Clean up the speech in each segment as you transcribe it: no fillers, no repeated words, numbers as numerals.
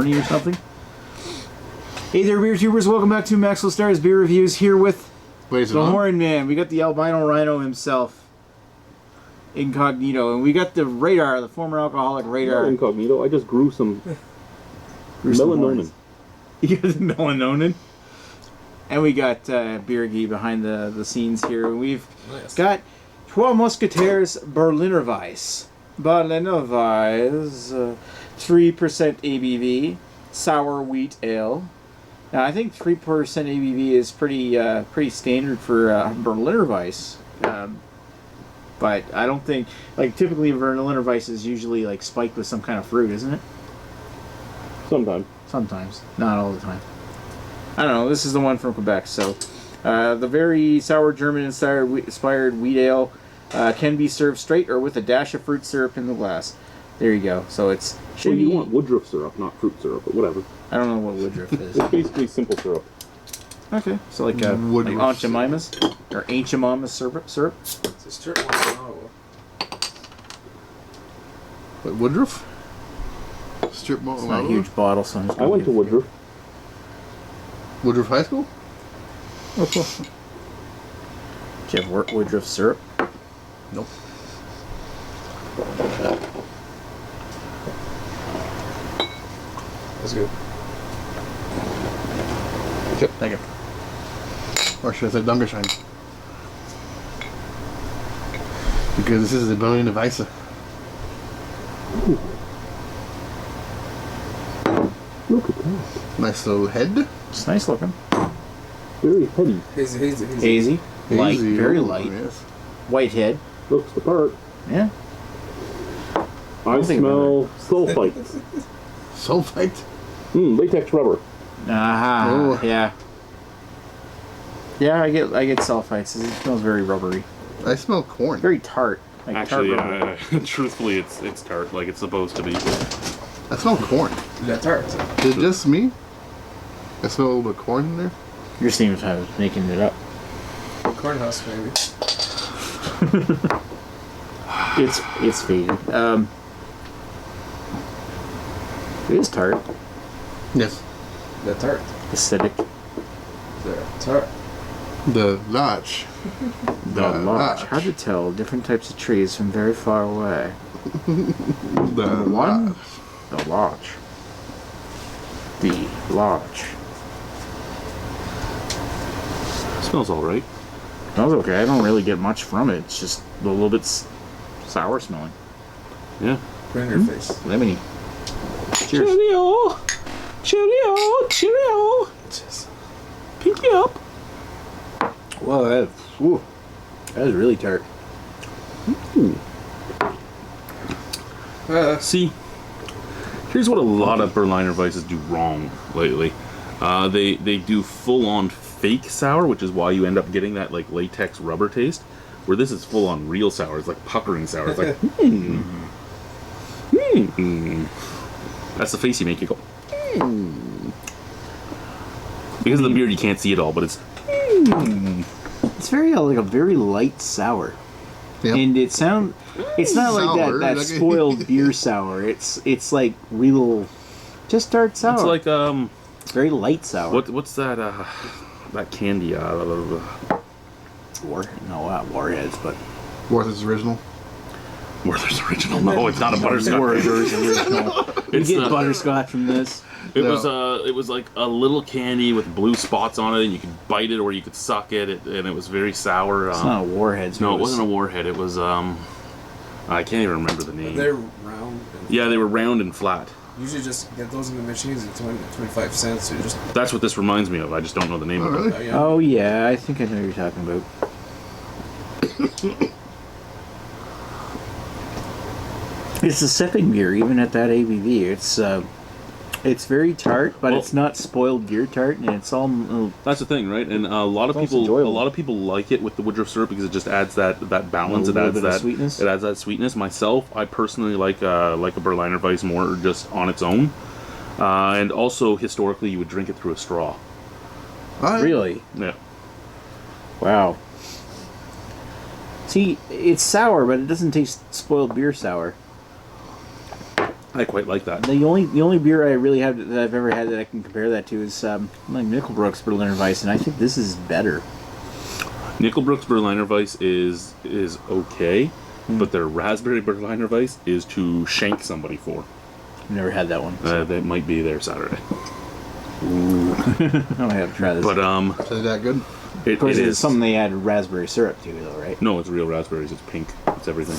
morning or something. Hey there, beer tubers! Welcome back to Maxwell Starr's Beer Reviews. Here with Wait, the Horn Man. We got the albino Rhino himself, incognito, and we got the Radar, the former alcoholic Radar. Not incognito. I just grew some melanonin. You got the melanonin. And we got BeerGuy behind the scenes here. We've got Trois Mousquetaires Berliner Weisse. Berliner Weisse, 3% ABV, sour wheat ale. Now I think 3% ABV is pretty standard for Berliner Weisse. But I don't think, like, typically Berliner Weisse is usually like spiked with some kind of fruit, isn't it? Sometimes. Sometimes, not all the time. I don't know. This is the one from Quebec. So, the very sour German-inspired wheat ale can be served straight or with a dash of fruit syrup in the glass. There you go. So it's Well, you want Woodruff syrup, not fruit syrup, but whatever. I don't know what Woodruff is. It's basically simple syrup. Okay. So like Aunt Jemima's or Aunt Jemima's syrup. It's a strip one. What, Woodruff? Strip malt. It's not a huge bottle, so I went to Woodruff. Woodruff High School? Oh, cool. Do you have Woodruff syrup? Nope. That's good. Yep. Thank you. Or should I say Dungershine? Because this is the Berliner Weisse. Look at that. Nice little head. It's nice looking. Very heady. Hazy. Light. Easy. Very Oh, light. Yes. White head. Looks the part. Yeah. I think smell sulfite. Sulfite. Latex rubber. Aha. Oh. Yeah. Yeah, I get sulfites. It smells very rubbery. I smell corn. Very tart. Like Actually, tart rubber. truthfully, it's tart, like it's supposed to be. I smell corn. That tart. Is it just me? I smell a little bit of corn in there. Your seems I was making it up. Corn husk, maybe. It's faded. It is tart. Yes. That tart. Acidic. That tart. The notch. The larch. Hard to tell different types of trees from very far away. The One. notch. The larch. The larch. Smells all right. Smells okay. I don't really get much from it. It's just a little bit sour smelling. Yeah. Put it in your face. Lemony. Cheers. Cheerio! Cheerio! Cheerio! Just. Pinky up! Whoa, that is really tart. See, here's what a lot of Berliner Weisses do wrong lately. They do full-on fake sour, which is why you end up getting that like latex rubber taste. Where this is full-on real sour. It's like puckering sour. It's like, That's the face you make. You go, Because of the beard, you can't see it all, but it's. It's very like a very light sour. Yep. And it's not Sour, like that like- spoiled beer sour. It's like real, just tart sour. It's like It's very light sour. what's that that candy? Warheads, but Worth's original. Werther's Original. No, it's not a butterscotch. Werther's original. You It's get butterscotch from this. It No. was like a little candy with blue spots on it, and you could bite it or you could suck it, and it was very sour. It's not a Warheads. No, it wasn't a Warhead. It was I can't even remember the name. They're round. And Yeah, they were round and flat. Usually just get those in the machines at 25 cents. So you just. That's what this reminds me of. I just don't know the name Oh, of it. really? Oh, yeah. Oh yeah, I think I know what you're talking about. It's a sipping beer, even at that ABV. It's very tart, but Well- it's not spoiled beer tart, and it's all. That's the thing, right? And a lot of It's people, enjoyable. like it with the Woodruff syrup because it just adds that balance. A It little adds bit of that sweetness. It adds that sweetness. Myself, I personally like a Berliner Weiss more just on its own, and also historically you would drink it through a straw. Really? Yeah. Wow. See, it's sour, but it doesn't taste spoiled beer sour. I quite like that. The only beer I really have that I've ever had that I can compare that to is like Nickelbrook's Berliner Weiss, and I think this is better. Nickelbrook's Berliner Weiss is okay, but their raspberry Berliner Weiss is to shank somebody for. I've never had that one. So. That might be there Saturday. Ooh. I have to try this. But Is that good? it of course, is it's something they add raspberry syrup to, though, right? No, it's real raspberries. It's pink. It's everything.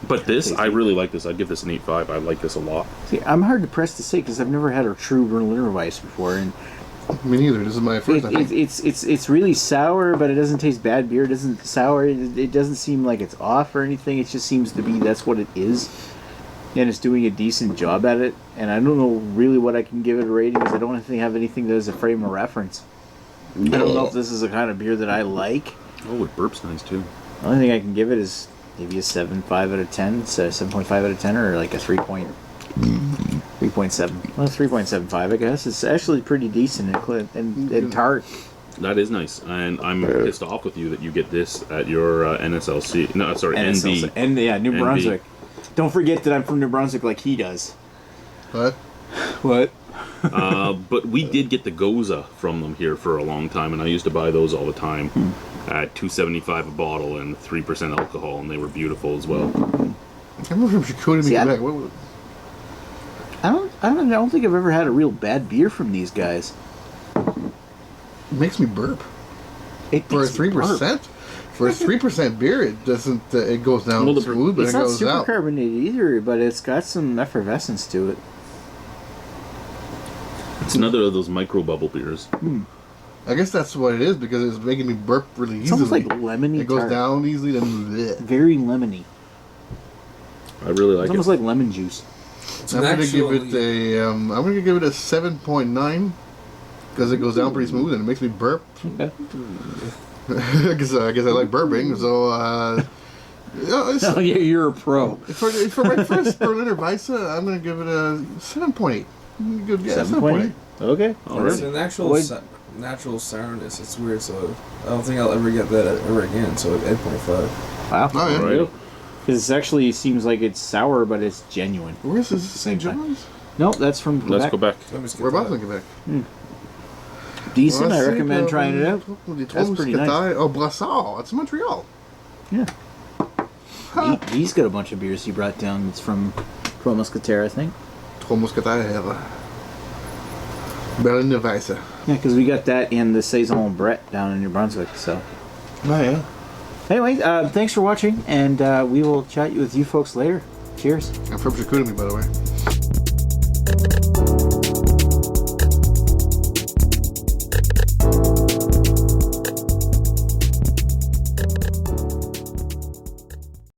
But this, I really like this. I'd give this an 8.5. I like this a lot. See, I'm hard to press to say because I've never had a true Berliner Weiss before, and Me neither. This is my first. I think. it's really sour, but it doesn't taste bad beer. It doesn't sour. It doesn't seem like it's off or anything. It just seems to be that's what it is, and it's doing a decent job at it. And I don't know really what I can give it a rating because I don't have anything that is a frame of reference. I don't know if this is the kind of beer that I like. Oh, it burps nice too. The only thing I can give it is maybe a 7.5 out of 10, so 7.5 out of 10, or like a 3.7. Well, 3.75, I guess. It's actually pretty decent and tart. That is nice, and I'm pissed off with you that you get this at your NSLC. No, sorry, NB. And yeah, New NB. Brunswick. Don't forget that I'm from New Brunswick like he does. What? What? But we did get the Goza from them here for a long time, and I used to buy those all the time at $2.75 a bottle and 3% alcohol, and they were beautiful as well. I remember from Chicoutimi, Quebec. I don't think I've ever had a real bad beer from these guys. It makes me burp. It For a makes me burp. 3%? For a 3% beer, it doesn't. It goes down Well, smooth, but It's it not goes super out. carbonated either, but it's got some effervescence to it. It's another of those micro bubble beers. I guess that's what it is because it's making me burp really It's easily. almost like lemony It goes tart. down easily, then bleh. Very lemony. I really like It's almost it. like lemon juice. It's I'm gonna give actually- it a. I'm gonna give it a 7.9 because it goes down pretty smooth and it makes me burp. Okay. I guess I like burping, so. Yeah, it's, Oh, yeah, you're a pro. for my first Berliner Weisse, I'm gonna give it a 7.8. Good guess. 7.8? Okay. All It's right. an actual What- natural sourness. It's weird, so I don't think I'll ever get that ever again. So 8.5. Wow. Oh, yeah. All right. Because it actually seems like it's sour, but it's genuine. Where's this? Same St. time. John's? No, that's from Quebec. Let's go back. Let me skip We're about that. to Quebec. Decent. I recommend trying it out. That's pretty nice. Oh, Brassard. It's Montreal. Yeah. He's got a bunch of beers he brought down. It's from Trois Mousquetaires, I think. Trois Mousquetaires. Berliner Weisse. Yeah, because we got that in the Saison Brett down in New Brunswick. So, Oh, yeah. anyway, thanks for watching, and we will chat with you folks later. Cheers. I'm from Chicoutimi, by the way.